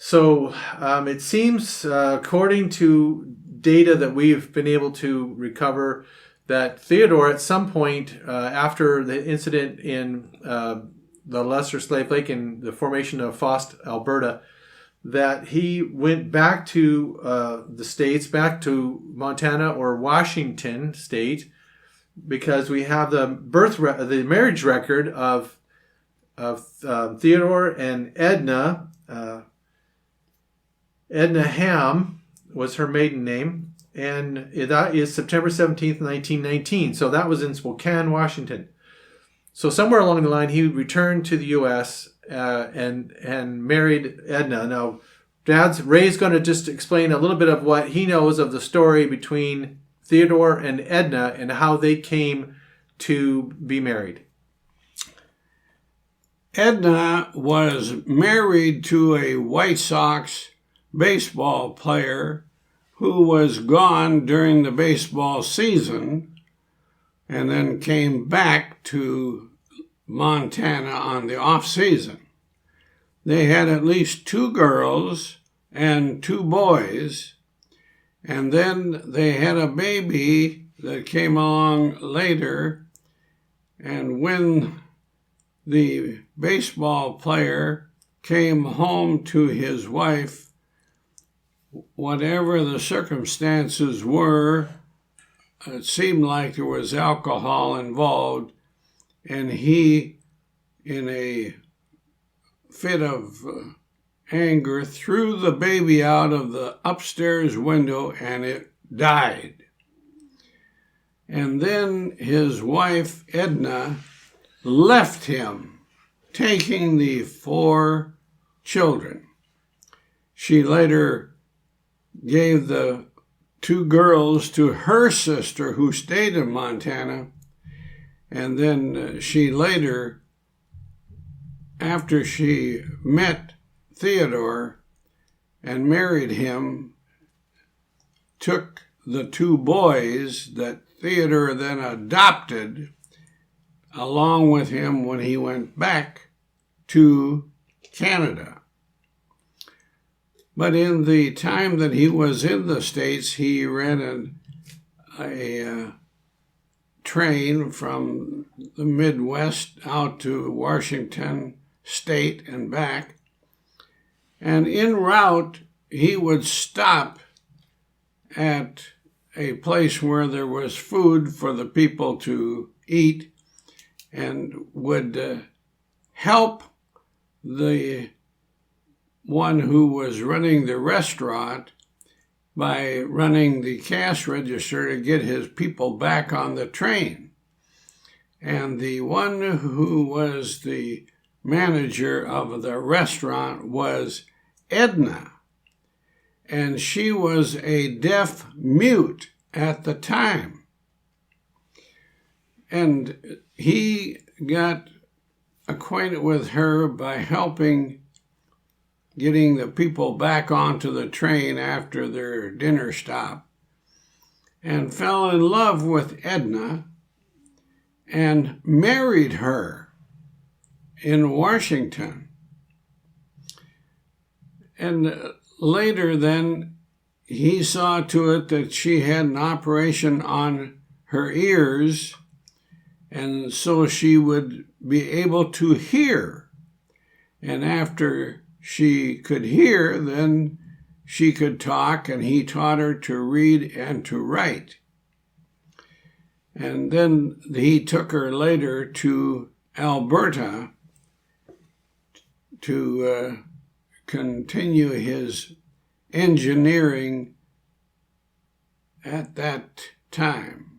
So it seems, according to data that we've been able to recover, that Theodore at some point after the incident in the Lesser Slave Lake and the formation of Faust, Alberta, that he went back to the States, back to Montana or Washington State, because we have the the marriage record of Theodore and Edna. Edna Ham was her maiden name, and that is September 17th, 1919. So that was in Spokane, Washington. So somewhere along the line, he returned to the U.S. And married Edna. Now, Ray's going to just explain a little bit of what he knows of the story between Theodore and Edna and how they came to be married. Edna was married to a White Sox baseball player who was gone during the baseball season and then came back to Montana on the off season. They had at least 2 girls and 2 boys, and then they had a baby that came along later, and when the baseball player came home to his wife, whatever the circumstances were, it seemed like there was alcohol involved, and he, in a fit of anger, threw the baby out of the upstairs window and it died. And then his wife, Edna, left him, taking the 4 children. She later gave the 2 girls to her sister who stayed in Montana, and then she later, after she met Theodore and married him, took the 2 boys that Theodore then adopted along with him when he went back to Canada. But in the time that he was in the States, he rented a train from the Midwest out to Washington State and back. And en route, he would stop at a place where there was food for the people to eat and would help the one who was running the restaurant by running the cash register to get his people back on the train. And the one who was the manager of the restaurant was Edna, and she was a deaf mute at the time. And he got acquainted with her by helping getting the people back onto the train after their dinner stop, and fell in love with Edna and married her in Washington. And later then, he saw to it that she had an operation on her ears, and so she would be able to hear. And after she could hear, then she could talk, and he taught her to read and to write. And then he took her later to Alberta to continue his engineering at that time.